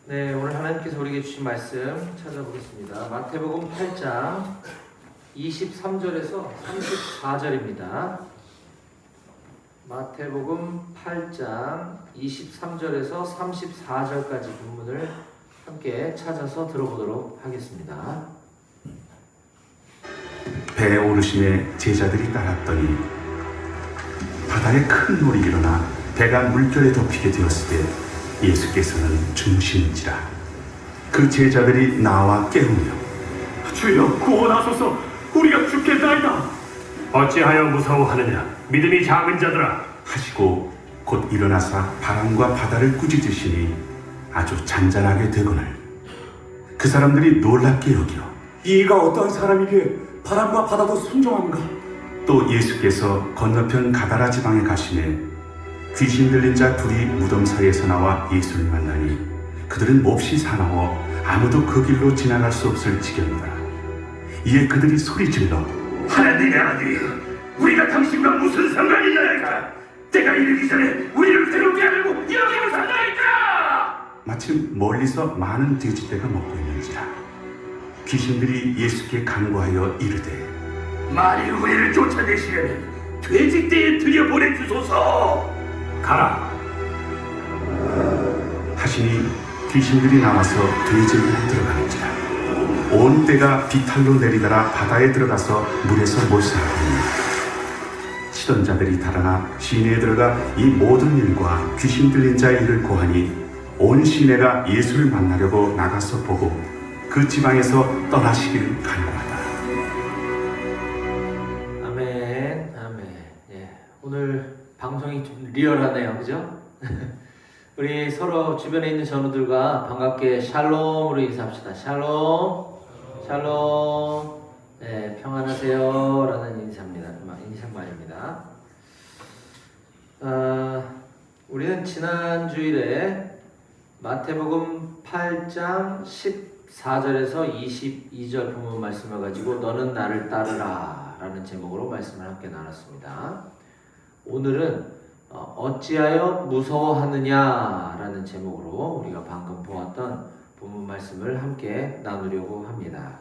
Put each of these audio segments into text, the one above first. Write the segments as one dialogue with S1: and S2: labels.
S1: 네, 오늘 하나님께서 우리에게 주신 말씀 찾아보겠습니다. 마태복음 8장 23절에서 34절입니다. 마태복음 8장 23절에서 34절까지 본문을 함께 찾아서 들어보도록 하겠습니다.
S2: 배에 오르심에 제자들이 따랐더니 바다에 큰 물이 일어나 배가 물결에 덮이게 되었을 때 예수께서는 주무시는지라. 그 제자들이 나와 깨우며
S3: 주여 구원하소서, 우리가 죽겠나이다. 어찌하여 무서워하느냐, 믿음이 작은 자들아.
S2: 하시고 곧 일어나사 바람과 바다를 꾸짖으시니 아주 잔잔하게 되거늘 그 사람들이 놀랍게 여겨
S3: 이가 어떠한 사람이기에 바람과 바다도 순종하는가?
S2: 또 예수께서 건너편 가다라 지방에 가시매 귀신 들린 자 둘이 무덤 사이에서 나와 예수를 만나니 그들은 몹시 사나워 아무도 그 길로 지나갈 수 없을 지경이더라. 이에 그들이 소리질러
S3: 하나님의 아들이여, 우리가 당신과 무슨 상관이 있나이까? 때가 이르기 전에 우리를 괴롭게 하려고 여기로 산다니까.
S2: 마침 멀리서 많은 돼지떼가 먹고 있는지라. 귀신들이 예수께 간구하여 이르되
S3: 만일 우리를 쫓아내시려면 돼지떼에 들여보내주소서. 가라.
S2: 하시니 귀신들이 나와서 돼지로 들어가는지라. 온 떼가 비탈로 내리더라 바다에 들어가서 물에서 몰살하더니 치던 자들이 달아나 시내에 들어가 이 모든 일과 귀신 들린 자의 일을 고하니 온 시내가 예수를 만나려고 나가서 보고 그 지방에서 떠나시기를 간구하다.
S1: 아멘, 아멘. 예, 오늘 방송이 좀 리얼하네요, 그죠? 우리 서로 주변에 있는 전우들과 반갑게 샬롬으로 인사합시다. 샬롬, 샬롬. 네, 평안하세요라는 인사말입니다. 우리는 지난 주일에 마태복음 8장 14절에서 22절 본문 말씀을 가지고 너는 나를 따르라 라는 제목으로 말씀을 함께 나눴습니다. 오늘은 어찌하여 무서워하느냐 라는 제목으로 우리가 방금 보았던 본문 말씀을 함께 나누려고 합니다.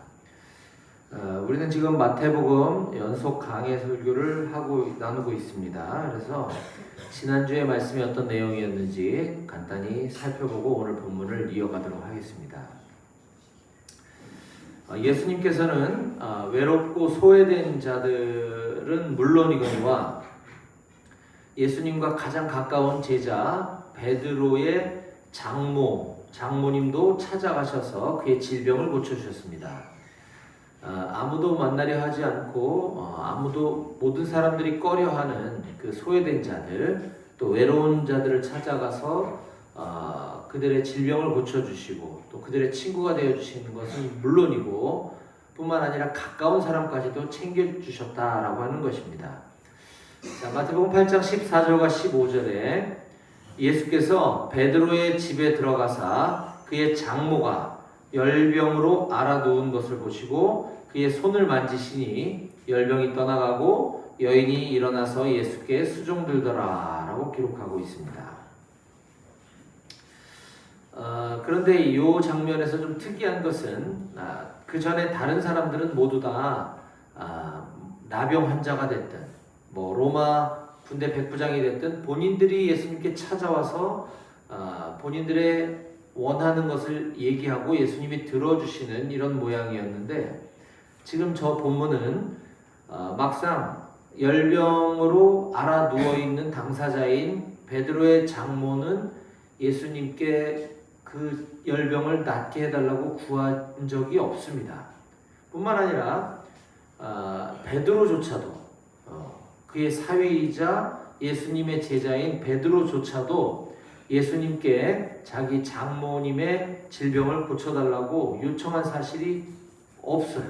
S1: 우리는 지금 마태복음 연속 강해 설교를 나누고 있습니다. 그래서 지난주에 말씀이 어떤 내용이었는지 간단히 살펴보고 오늘 본문을 이어가도록 하겠습니다. 예수님께서는 외롭고 소외된 자들은 물론이거니와 예수님과 가장 가까운 제자 베드로의 장모님도 찾아가셔서 그의 질병을 고쳐주셨습니다. 아무도 만나려 하지 않고 모든 사람들이 꺼려하는 그 소외된 자들, 또 외로운 자들을 찾아가서 그들의 질병을 고쳐주시고 또 그들의 친구가 되어주시는 것은 물론이고 뿐만 아니라 가까운 사람까지도 챙겨주셨다라고 하는 것입니다. 자, 마태복음 8장 14절과 15절에 예수께서 베드로의 집에 들어가사 그의 장모가 열병으로 앓아 누운 것을 보시고 그의 손을 만지시니 열병이 떠나가고 여인이 일어나서 예수께 수종들더라 라고 기록하고 있습니다. 그런데 이 장면에서 좀 특이한 것은 그 전에 다른 사람들은 모두 다 나병 환자가 됐든 로마 군대 백부장이 됐든 본인들이 예수님께 찾아와서 본인들의 원하는 것을 얘기하고 예수님이 들어주시는 이런 모양이었는데 지금 저 본문은 막상 열병으로 앓아 누워있는 당사자인 베드로의 장모는 예수님께 그 열병을 낫게 해달라고 구한 적이 없습니다. 뿐만 아니라 베드로조차도 그의 사위이자 예수님의 제자인 베드로조차도 예수님께 자기 장모님의 질병을 고쳐달라고 요청한 사실이 없어요.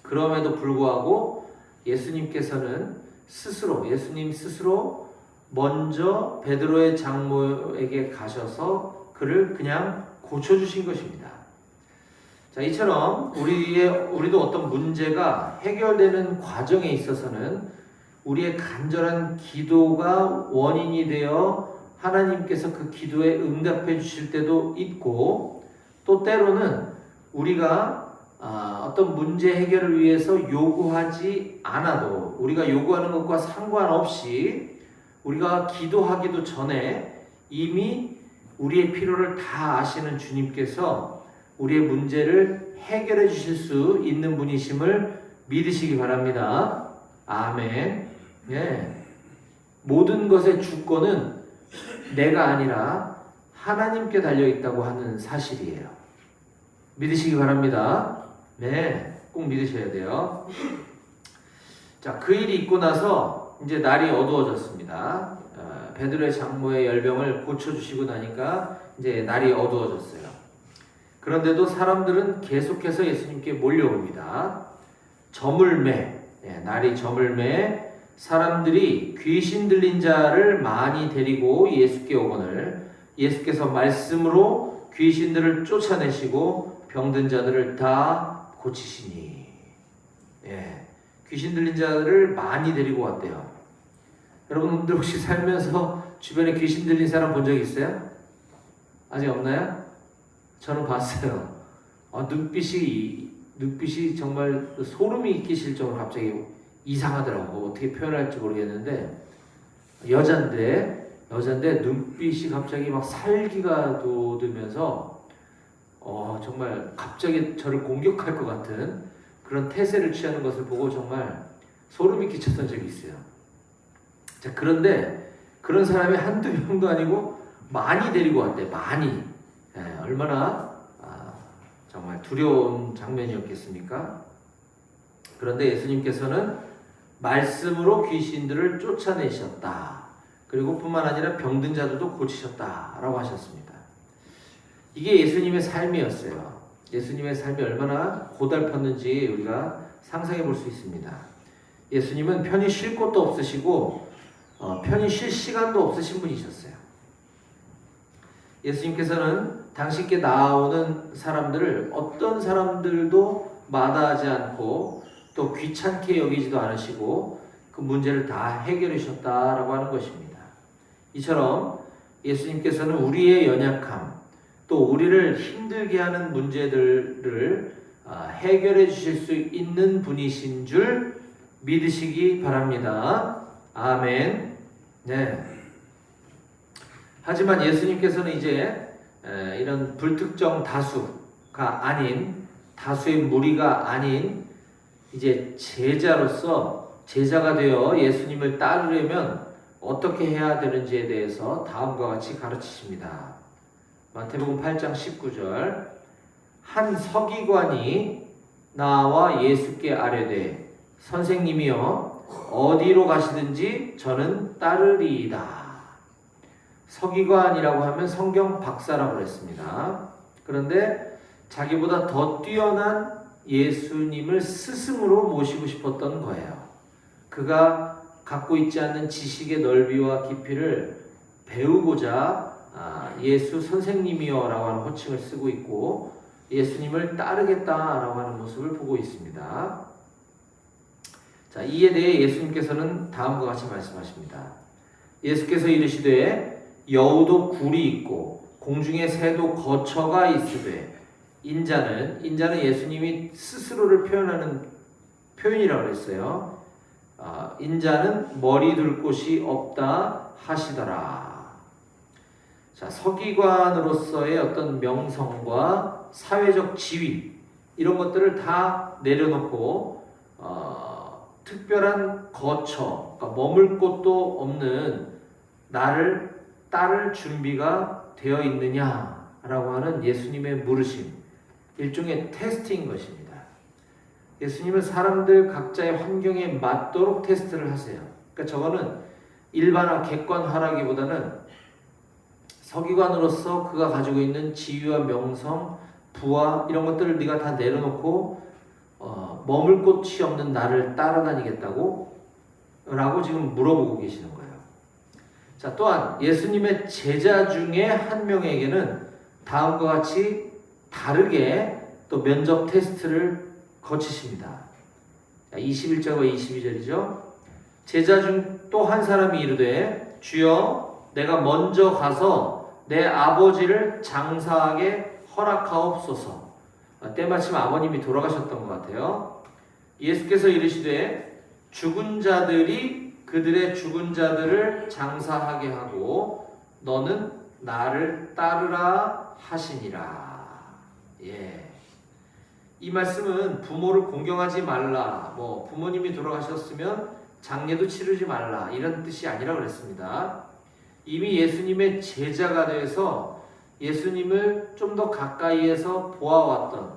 S1: 그럼에도 불구하고 예수님께서는 예수님 스스로 먼저 베드로의 장모에게 가셔서 그를 그냥 고쳐주신 것입니다. 자, 이처럼 우리도 어떤 문제가 해결되는 과정에 있어서는 우리의 간절한 기도가 원인이 되어 하나님께서 그 기도에 응답해 주실 때도 있고, 또 때로는 우리가 어떤 문제 해결을 위해서 요구하지 않아도, 우리가 요구하는 것과 상관없이 우리가 기도하기도 전에 이미 우리의 필요를 다 아시는 주님께서 우리의 문제를 해결해 주실 수 있는 분이심을 믿으시기 바랍니다. 아멘. 예. 모든 것의 주권은 내가 아니라 하나님께 달려 있다고 하는 사실이에요. 믿으시기 바랍니다. 네, 꼭 믿으셔야 돼요. 자, 그 일이 있고 나서 이제 날이 어두워졌습니다. 베드로의 장모의 열병을 고쳐주시고 나니까 이제 날이 어두워졌어요. 그런데도 사람들은 계속해서 예수님께 몰려옵니다. 저물매, 날이 저물매 사람들이 귀신 들린 자를 많이 데리고 예수께 오거늘 예수께서 말씀으로 귀신들을 쫓아내시고 병든 자들을 다 고치시니. 귀신 들린 자들을 많이 데리고 왔대요. 여러분들 혹시 살면서 주변에 귀신 들린 사람 본 적 있어요? 아직 없나요? 저는 봤어요. 눈빛이 정말 소름이 끼칠 정도로 갑자기 이상하더라고. 어떻게 표현할지 모르겠는데 여잔데 눈빛이 갑자기 막 살기가 돋으면서 정말 갑자기 저를 공격할 것 같은 그런 태세를 취하는 것을 보고 정말 소름이 끼쳤던 적이 있어요. 자, 그런데 그런 사람이 한두 명도 아니고 많이 데리고 왔대. 많이. 얼마나 정말 두려운 장면이었겠습니까? 그런데 예수님께서는 말씀으로 귀신들을 쫓아내셨다. 그리고 뿐만 아니라 병든 자들도 고치셨다라고 하셨습니다. 이게 예수님의 삶이었어요. 예수님의 삶이 얼마나 고달팠는지 우리가 상상해 볼 수 있습니다. 예수님은 편히 쉴 곳도 없으시고 편히 쉴 시간도 없으신 분이셨어요. 예수님께서는 당신께 나오는 사람들을 어떤 사람들도 마다하지 않고 또 귀찮게 여기지도 않으시고 그 문제를 다 해결해 주셨다라고 하는 것입니다. 이처럼 예수님께서는 우리의 연약함 또 우리를 힘들게 하는 문제들을 해결해 주실 수 있는 분이신 줄 믿으시기 바랍니다. 아멘. 네. 하지만 예수님께서는 이제 이런 불특정 다수가 아닌 다수의 무리가 아닌 이제 제자가 되어 예수님을 따르려면 어떻게 해야 되는지에 대해서 다음과 같이 가르치십니다. 마태복음 8장 19절 한 서기관이 나와 예수께 아뢰되 선생님이여 어디로 가시든지 저는 따르리이다. 서기관이라고 하면 성경 박사라고 그랬습니다. 그런데 자기보다 더 뛰어난 예수님을 스승으로 모시고 싶었던 거예요. 그가 갖고 있지 않는 지식의 넓이와 깊이를 배우고자 예수 선생님이여 라고 하는 호칭을 쓰고 있고 예수님을 따르겠다라고 하는 모습을 보고 있습니다. 자, 이에 대해 예수님께서는 다음과 같이 말씀하십니다. 예수께서 이르시되 여우도 굴이 있고 공중에 새도 거처가 있으되 인자는 예수님이 스스로를 표현하는 표현이라고 했어요. 인자는 머리 둘 곳이 없다 하시더라. 자, 서기관으로서의 어떤 명성과 사회적 지위 이런 것들을 다 내려놓고 특별한 거처, 그러니까 머물 곳도 없는 나를 따를 준비가 되어 있느냐라고 하는 예수님의 물으심, 일종의 테스트인 것입니다. 예수님은 사람들 각자의 환경에 맞도록 테스트를 하세요. 그러니까 저거는 일반화, 객관화라기보다는 서기관으로서 그가 가지고 있는 지위와 명성, 부와 이런 것들을 네가 다 내려놓고 머물 곳이 없는 나를 따라다니겠다고? 라고 지금 물어보고 계시는 거예요. 자, 또한 예수님의 제자 중에 한 명에게는 다음과 같이 다르게 또 면접 테스트를 거치십니다. 21절과 22절이죠. 제자 중 또 한 사람이 이르되 주여 내가 먼저 가서 내 아버지를 장사하게 허락하옵소서. 때마침 아버님이 돌아가셨던 것 같아요. 예수께서 이르시되 죽은 자들이 그들의 죽은 자들을 장사하게 하고 너는 나를 따르라 하시니라. 예. 이 말씀은 부모를 공경하지 말라, 부모님이 돌아가셨으면 장례도 치르지 말라 이런 뜻이 아니라 그랬습니다. 이미 예수님의 제자가 돼서 예수님을 좀 더 가까이에서 보아왔던,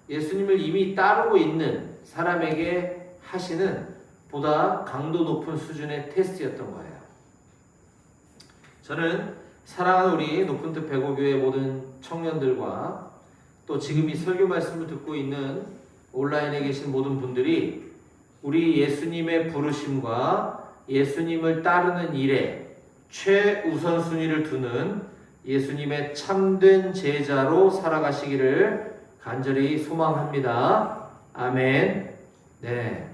S1: 예수님을 이미 따르고 있는 사람에게 하시는 보다 강도 높은 수준의 테스트였던 거예요. 저는 사랑하는 우리 높은뜻 배고교회 모든 청년들과 또 지금 이 설교 말씀을 듣고 있는 온라인에 계신 모든 분들이 우리 예수님의 부르심과 예수님을 따르는 일에 최우선순위를 두는 예수님의 참된 제자로 살아가시기를 간절히 소망합니다. 아멘. 네.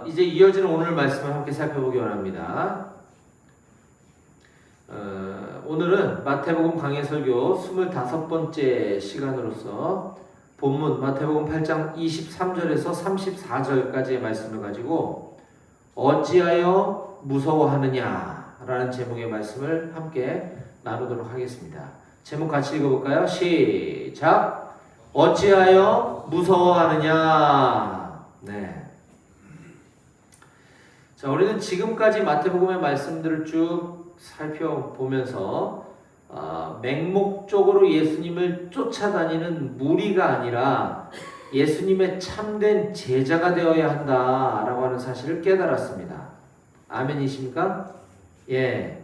S1: 이제 이어지는 오늘 말씀을 함께 살펴보기 원합니다. 오늘은 마태복음 강해 설교 25번째 시간으로서 본문 마태복음 8장 23절에서 34절까지의 말씀을 가지고 어찌하여 무서워하느냐 라는 제목의 말씀을 함께 나누도록 하겠습니다. 제목 같이 읽어볼까요? 시작! 어찌하여 무서워하느냐. 네. 자, 우리는 지금까지 마태복음의 말씀들을 쭉 살펴보면서 맹목적으로 예수님을 쫓아다니는 무리가 아니라 예수님의 참된 제자가 되어야 한다라고 하는 사실을 깨달았습니다. 아멘이십니까? 예.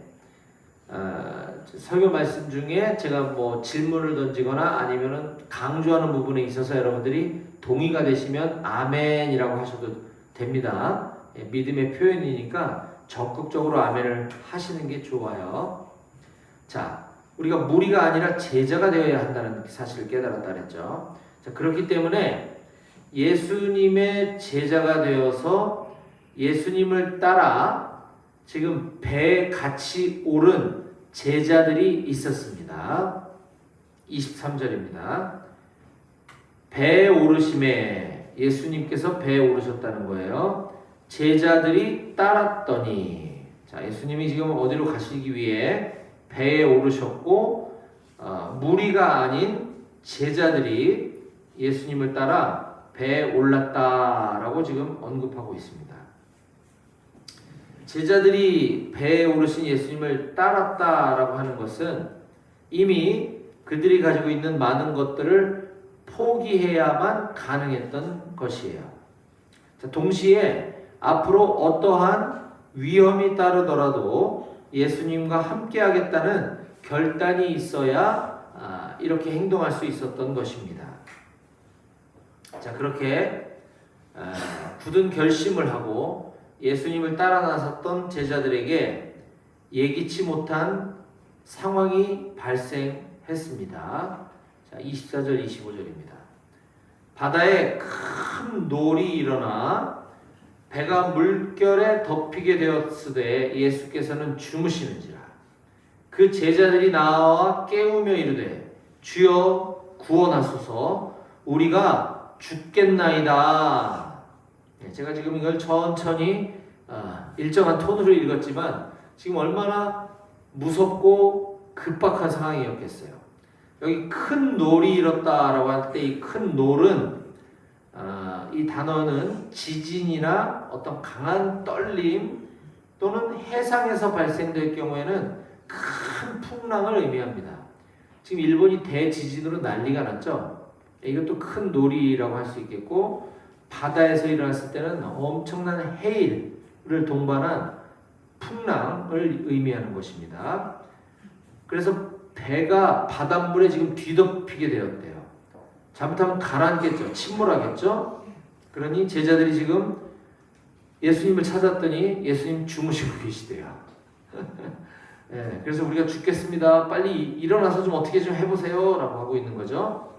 S1: 설교 말씀 중에 제가 질문을 던지거나 아니면은 강조하는 부분에 있어서 여러분들이 동의가 되시면 아멘이라고 하셔도 됩니다. 예, 믿음의 표현이니까 적극적으로 아멘을 하시는 게 좋아요. 자, 우리가 무리가 아니라 제자가 되어야 한다는 사실을 깨달았다 그랬죠. 자, 그렇기 때문에 예수님의 제자가 되어서 예수님을 따라 지금 배에 같이 오른 제자들이 있었습니다. 23절입니다. 배에 오르심에 예수님께서 배에 오르셨다는 거예요. 제자들이 따랐더니, 자, 예수님이 지금 어디로 가시기 위해 배에 오르셨고 무리가 아닌 제자들이 예수님을 따라 배에 올랐다라고 지금 언급하고 있습니다. 제자들이 배에 오르신 예수님을 따랐다라고 하는 것은 이미 그들이 가지고 있는 많은 것들을 포기해야만 가능했던 것이에요. 자, 동시에 앞으로 어떠한 위험이 따르더라도 예수님과 함께 하겠다는 결단이 있어야 이렇게 행동할 수 있었던 것입니다. 자, 그렇게 굳은 결심을 하고 예수님을 따라 나섰던 제자들에게 예기치 못한 상황이 발생했습니다. 자, 24절, 25절입니다. 바다에 큰 놀이 일어나 배가 물결에 덮이게 되었으되 예수께서는 주무시는지라. 그 제자들이 나와 깨우며 이르되 주여 구원하소서 우리가 죽겠나이다. 제가 지금 이걸 천천히 일정한 톤으로 읽었지만 지금 얼마나 무섭고 급박한 상황이었겠어요. 여기 큰 놀이 일었다라고 할 때 이 큰 놀은 이 단어는 지진이나 어떤 강한 떨림 또는 해상에서 발생될 경우에는 큰 풍랑을 의미합니다. 지금 일본이 대지진으로 난리가 났죠. 이것도 큰 놀이라고 할 수 있겠고 바다에서 일어났을 때는 엄청난 해일을 동반한 풍랑을 의미하는 것입니다. 그래서 배가 바닷물에 지금 뒤덮이게 되었대요. 잘못하면 가라앉겠죠. 침몰하겠죠. 그러니 제자들이 지금 예수님을 찾았더니 예수님 주무시고 계시대요. 네, 그래서 우리가 죽겠습니다. 빨리 일어나서 좀 어떻게 좀 해보세요 라고 하고 있는 거죠.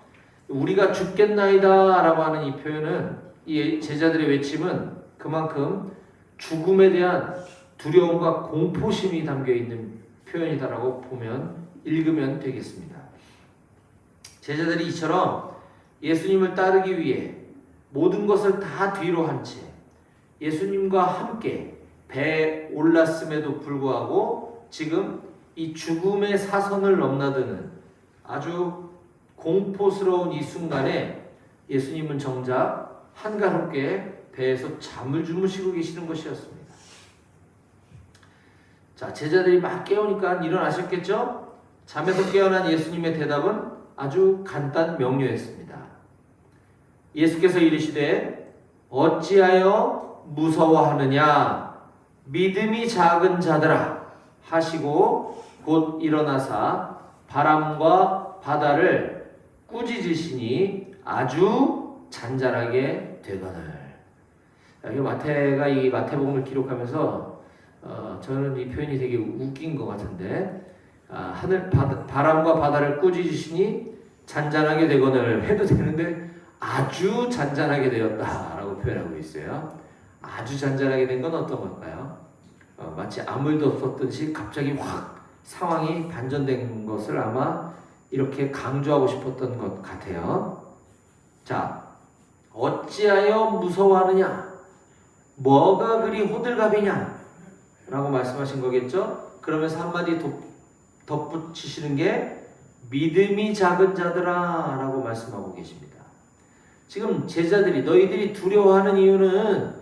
S1: 우리가 죽겠나이다 라고 하는 이 표현은 이 제자들의 외침은 그만큼 죽음에 대한 두려움과 공포심이 담겨 있는 표현이다라고 읽으면 되겠습니다. 제자들이 이처럼 예수님을 따르기 위해 모든 것을 다 뒤로 한 채 예수님과 함께 배에 올랐음에도 불구하고 지금 이 죽음의 사선을 넘나드는 아주 공포스러운 이 순간에 예수님은 정작 한가롭게 배에서 잠을 주무시고 계시는 것이었습니다. 자, 제자들이 막 깨우니까 일어나셨겠죠? 잠에서 깨어난 예수님의 대답은 아주 간단 명료했습니다. 예수께서 이르시되 어찌하여 무서워하느냐 믿음이 작은 자들아 하시고 곧 일어나사 바람과 바다를 꾸짖으시니 아주 잔잔하게 되거늘. 여기 마태가 이 마태복음을 기록하면서 저는 이 표현이 되게 웃긴 것 같은데 바람과 바다를 꾸짖으시니 잔잔하게 되거늘 해도 되는데 아주 잔잔하게 되었다라고 표현하고 있어요. 아주 잔잔하게 된 건 어떤 걸까요? 마치 아무 일도 없었듯이 갑자기 확 상황이 반전된 것을 아마 이렇게 강조하고 싶었던 것 같아요. 자, 어찌하여 무서워하느냐? 뭐가 그리 호들갑이냐? 라고 말씀하신 거겠죠? 그러면서 한마디 덧붙이시는 게 믿음이 작은 자들아 라고 말씀하고 계십니다. 지금 제자들이 너희들이 두려워하는 이유는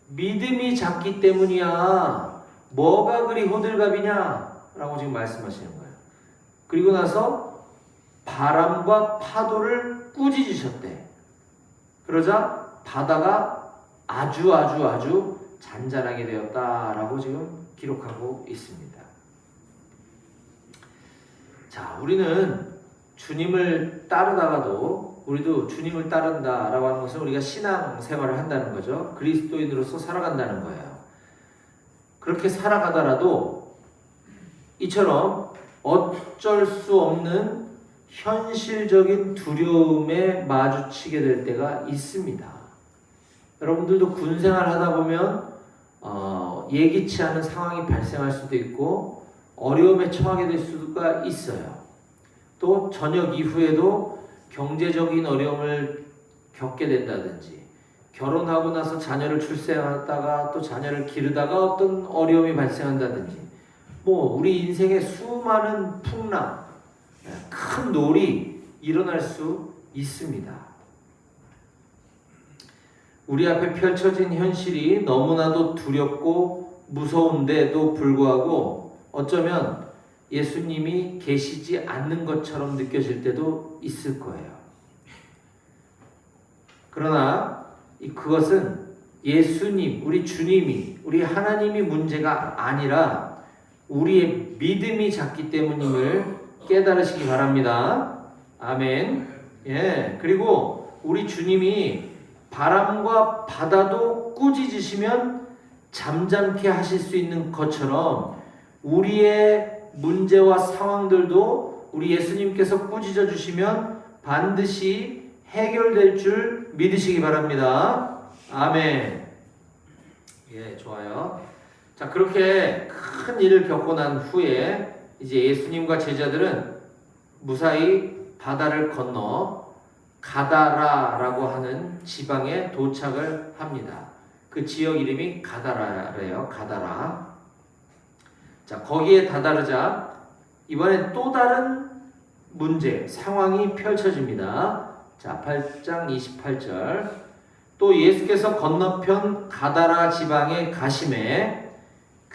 S1: 믿음이 작기 때문이야. 뭐가 그리 호들갑이냐? 라고 지금 말씀하시는 거예요. 그리고 나서 바람과 파도를 꾸짖으셨대. 그러자 바다가 아주 잔잔하게 되었다라고 지금 기록하고 있습니다. 자, 우리는 주님을 따르다가도 우리도 주님을 따른다라고 하는 것은 우리가 신앙생활을 한다는 거죠. 그리스도인으로서 살아간다는 거예요. 그렇게 살아가더라도 이처럼 어쩔 수 없는 현실적인 두려움에 마주치게 될 때가 있습니다. 여러분들도 군생활 하다 보면 예기치 않은 상황이 발생할 수도 있고 어려움에 처하게 될 수가 있어요. 또 저녁 이후에도 경제적인 어려움을 겪게 된다든지 결혼하고 나서 자녀를 출생하다가 또 자녀를 기르다가 어떤 어려움이 발생한다든지 우리 인생에 수많은 풍랑, 큰 놀이 일어날 수 있습니다. 우리 앞에 펼쳐진 현실이 너무나도 두렵고 무서운데도 불구하고 어쩌면 예수님이 계시지 않는 것처럼 느껴질 때도 있을 거예요. 그러나 그것은 예수님, 우리 주님이, 우리 하나님이 문제가 아니라 우리의 믿음이 작기 때문임을 깨달으시기 바랍니다. 아멘. 예. 그리고 우리 주님이 바람과 바다도 꾸짖으시면 잠잠케 하실 수 있는 것처럼 우리의 문제와 상황들도 우리 예수님께서 꾸짖어 주시면 반드시 해결될 줄 믿으시기 바랍니다. 아멘. 예, 좋아요. 자, 그렇게 큰 일을 겪고 난 후에 이제 예수님과 제자들은 무사히 바다를 건너 가다라라고 하는 지방에 도착을 합니다. 그 지역 이름이 가다라래요. 가다라. 자, 거기에 다다르자 이번엔 또 다른 문제, 상황이 펼쳐집니다. 자, 8장 28절. 또 예수께서 건너편 가다라 지방에 가심에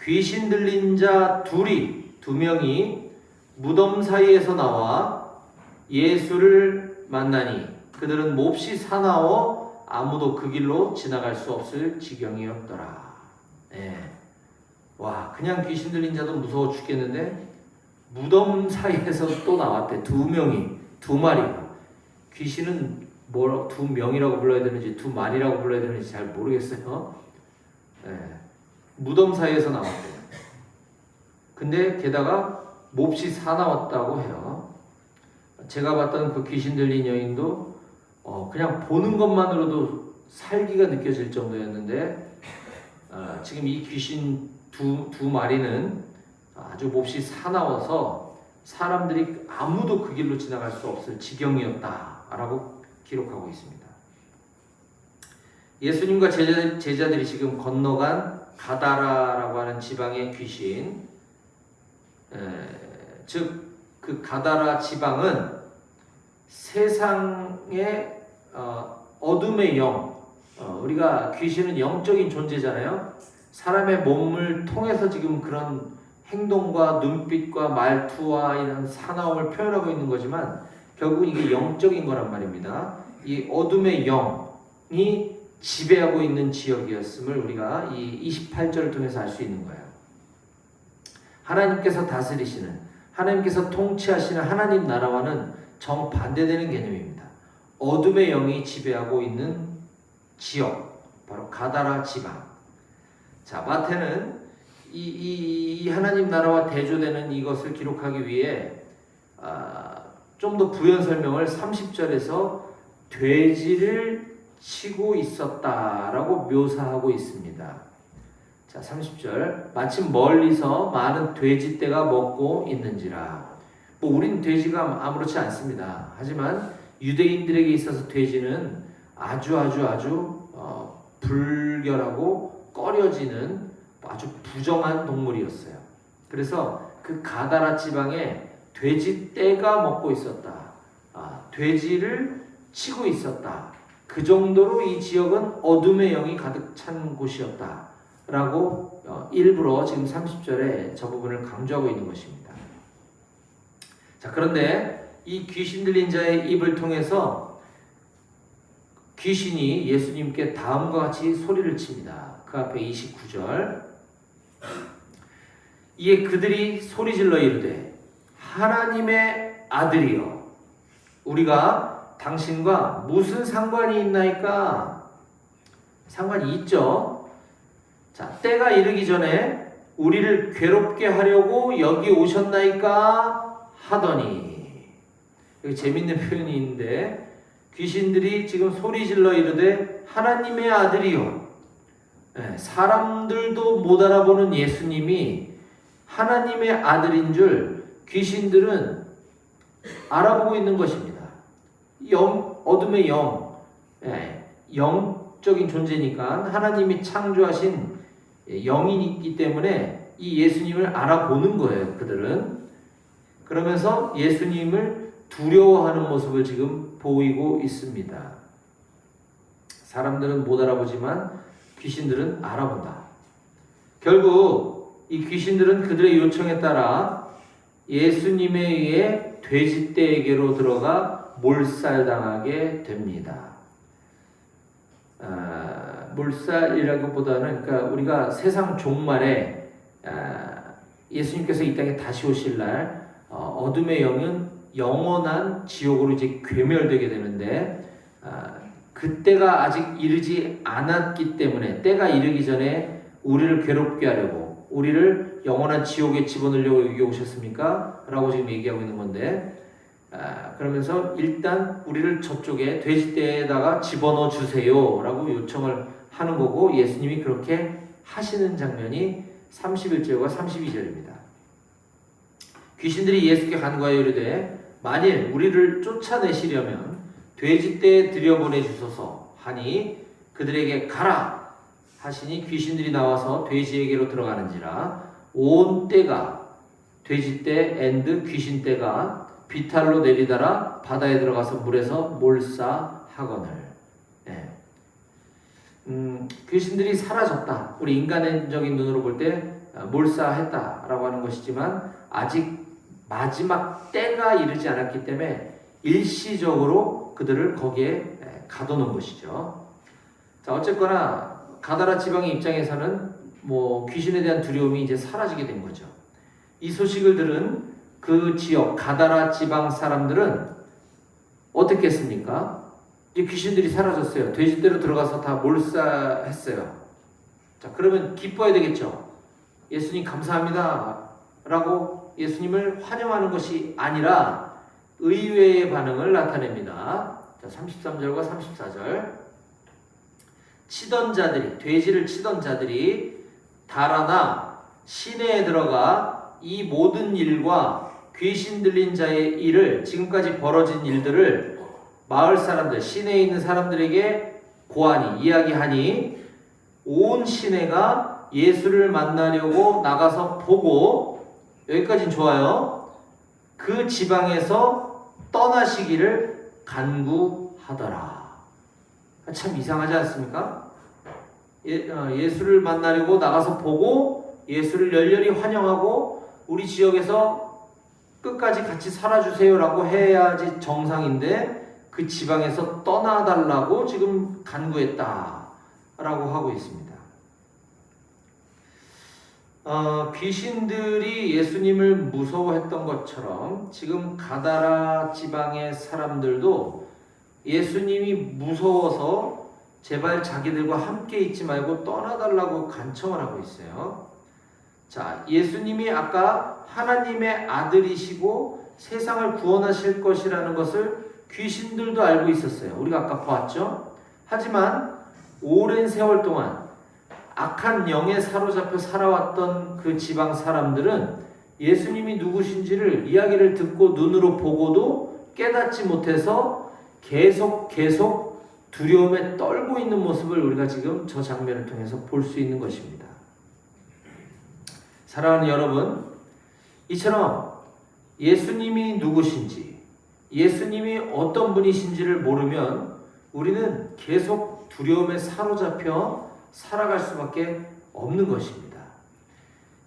S1: 귀신 들린 자 두 명이 무덤 사이에서 나와 예수를 만나니 그들은 몹시 사나워 아무도 그 길로 지나갈 수 없을 지경이었더라. 네. 와, 그냥 귀신 들린 자도 무서워 죽겠는데 무덤 사이에서 또 나왔대. 두 마리가. 귀신은 두 명이라고 불러야 되는지 두 마리라고 불러야 되는지 잘 모르겠어요. 네. 무덤 사이에서 나왔대요. 근데 게다가 몹시 사나웠다고 해요. 제가 봤던 그 귀신 들린 여인도 그냥 보는 것만으로도 살기가 느껴질 정도였는데 지금 이 귀신 두 마리는 아주 몹시 사나워서 사람들이 아무도 그 길로 지나갈 수 없을 지경이었다라고 기록하고 있습니다. 예수님과 제자들이 지금 건너간 가다라라고 하는 지방의 귀신, 즉 그 가다라 지방은 세상의 어둠의 영, 우리가 귀신은 영적인 존재잖아요. 사람의 몸을 통해서 지금 그런 행동과 눈빛과 말투와 이런 사나움을 표현하고 있는 거지만 결국은 이게 영적인 거란 말입니다. 이 어둠의 영이 지배하고 있는 지역이었음을 우리가 이 28절을 통해서 알 수 있는 거예요. 하나님께서 다스리시는, 하나님께서 통치하시는 하나님 나라와는 정반대되는 개념입니다. 어둠의 영이 지배하고 있는 지역, 바로 가다라 지방. 자, 마태는 이 하나님 나라와 대조되는 이것을 기록하기 위해 좀 더 부연 설명을 30절에서 돼지를 치고 있었다라고 묘사하고 있습니다. 자, 30절. 마침 멀리서 많은 돼지떼가 먹고 있는지라. 우린 돼지가 아무렇지 않습니다. 하지만 유대인들에게 있어서 돼지는 아주 불결하고 꺼려지는 아주 부정한 동물이었어요. 그래서 그 가다라 지방에 돼지떼가 먹고 있었다. 돼지를 치고 있었다. 그 정도로 이 지역은 어둠의 영이 가득 찬 곳이었다. 라고 일부러 지금 30절에 저 부분을 강조하고 있는 것입니다. 자, 그런데 이 귀신 들린 자의 입을 통해서 귀신이 예수님께 다음과 같이 소리를 칩니다. 그 앞에 29절. 이에 그들이 소리질러 이르되 하나님의 아들이여 우리가 당신과 무슨 상관이 있나이까? 상관이 있죠. 자, 때가 이르기 전에 우리를 괴롭게 하려고 여기 오셨나이까? 하더니, 여기 재밌는 표현이 있는데 귀신들이 지금 소리질러 이르되 하나님의 아들이요. 사람들도 못 알아보는 예수님이 하나님의 아들인 줄 귀신들은 알아보고 있는 것입니다. 어둠의 영, 영적인 존재니까 하나님이 창조하신 영이기 때문에 이 예수님을 알아보는 거예요, 그들은. 그러면서 예수님을 두려워하는 모습을 지금 보이고 있습니다. 사람들은 못 알아보지만 귀신들은 알아본다. 결국 이 귀신들은 그들의 요청에 따라 예수님에 의해 돼지떼에게로 들어가 몰살당하게 됩니다. 몰살이라기보다는 그러니까 우리가 세상 종말에 예수님께서 이 땅에 다시 오실 날 어둠의 영은 영원한 지옥으로 이제 괴멸되게 되는데 그때가 아직 이르지 않았기 때문에 때가 이르기 전에 우리를 괴롭게 하려고 우리를 영원한 지옥에 집어넣으려고 여기 오셨습니까? 라고 지금 얘기하고 있는 건데 그러면서 일단 우리를 저쪽에 돼지떼에다가 집어넣어 주세요 라고 요청을 하는 거고 예수님이 그렇게 하시는 장면이 31절과 32절입니다. 귀신들이 예수께 간과하여 이르되 만일 우리를 쫓아내시려면 돼지떼에 들여보내주소서 하니 그들에게 가라 하시니 귀신들이 나와서 돼지에게로 들어가는지라 온 떼가 돼지떼 앤드 귀신떼가 비탈로 내리다라 바다에 들어가서 물에서 몰사하거늘. 귀신들이 사라졌다. 우리 인간적인 눈으로 볼 때 몰사했다라고 하는 것이지만 아직 마지막 때가 이르지 않았기 때문에 일시적으로 그들을 거기에 가둬놓은 것이죠. 자, 어쨌거나 가다라 지방의 입장에서는 귀신에 대한 두려움이 이제 사라지게 된 거죠. 이 소식을 들은 그 지역 가다라 지방 사람들은 어떻게 했습니까? 이제 귀신들이 사라졌어요. 돼지떼로 들어가서 다 몰사했어요. 자, 그러면 기뻐야 되겠죠. 예수님 감사합니다 라고 예수님을 환영하는 것이 아니라 의외의 반응을 나타냅니다. 자, 33절과 34절. 치던 자들이, 돼지를 치던 자들이 달아나 시내에 들어가 이 모든 일과 귀신 들린 자의 일을, 지금까지 벌어진 일들을 마을 사람들, 시내에 있는 사람들에게 고하니, 이야기하니 온 시내가 예수를 만나려고 나가서 보고, 여기까지는 좋아요. 그 지방에서 떠나시기를 간구하더라. 참 이상하지 않습니까? 예수를 만나려고 나가서 보고 예수를 열렬히 환영하고 우리 지역에서 끝까지 같이 살아주세요라고 해야지 정상인데 그 지방에서 떠나달라고 지금 간구했다라고 하고 있습니다. 귀신들이 예수님을 무서워했던 것처럼 지금 가다라 지방의 사람들도 예수님이 무서워서 제발 자기들과 함께 있지 말고 떠나달라고 간청을 하고 있어요. 자, 예수님이 아까 하나님의 아들이시고 세상을 구원하실 것이라는 것을 귀신들도 알고 있었어요. 우리가 아까 보았죠? 하지만 오랜 세월 동안 악한 영에 사로잡혀 살아왔던 그 지방 사람들은 예수님이 누구신지를 이야기를 듣고 눈으로 보고도 깨닫지 못해서 계속 두려움에 떨고 있는 모습을 우리가 지금 저 장면을 통해서 볼 수 있는 것입니다. 사랑하는 여러분, 이처럼 예수님이 누구신지, 예수님이 어떤 분이신지를 모르면 우리는 계속 두려움에 사로잡혀 살아갈 수밖에 없는 것입니다.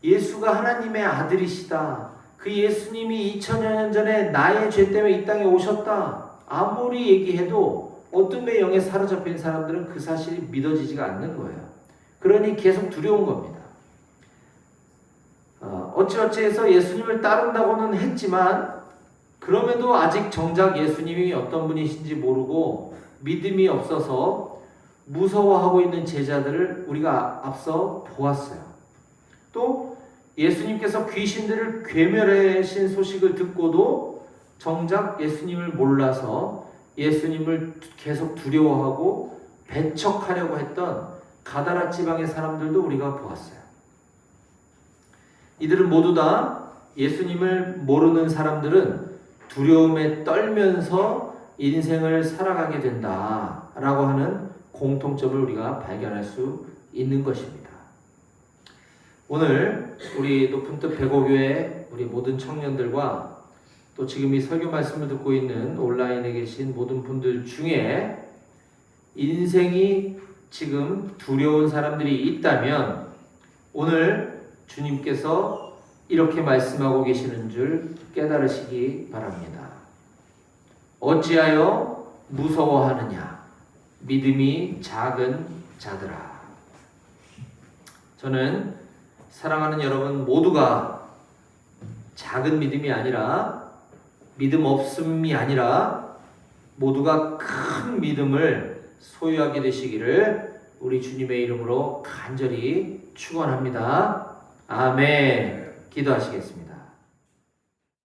S1: 예수가 하나님의 아들이시다. 그 예수님이 2000여 년 전에 나의 죄 때문에 이 땅에 오셨다. 아무리 얘기해도 어둠의 영에 사로잡힌 사람들은 그 사실이 믿어지지가 않는 거예요. 그러니 계속 두려운 겁니다. 어찌어찌해서 예수님을 따른다고는 했지만 그럼에도 아직 정작 예수님이 어떤 분이신지 모르고 믿음이 없어서 무서워하고 있는 제자들을 우리가 앞서 보았어요. 또 예수님께서 귀신들을 괴멸하신 소식을 듣고도 정작 예수님을 몰라서 예수님을 계속 두려워하고 배척하려고 했던 가다라 지방의 사람들도 우리가 보았어요. 이들은 모두 다 예수님을 모르는 사람들은 두려움에 떨면서 인생을 살아가게 된다라고 하는 공통점을 우리가 발견할 수 있는 것입니다. 오늘 우리 높은 뜻 배고교회 우리 모든 청년들과 또 지금 이 설교 말씀을 듣고 있는 온라인에 계신 모든 분들 중에 인생이 지금 두려운 사람들이 있다면 오늘 주님께서 이렇게 말씀하고 계시는 줄 깨달으시기 바랍니다. 어찌하여 무서워하느냐? 믿음이 작은 자들아. 저는 사랑하는 여러분 모두가 작은 믿음이 아니라 믿음 없음이 아니라 모두가 큰 믿음을 소유하게 되시기를 우리 주님의 이름으로 간절히 축원합니다. 아멘. 기도하시겠습니다.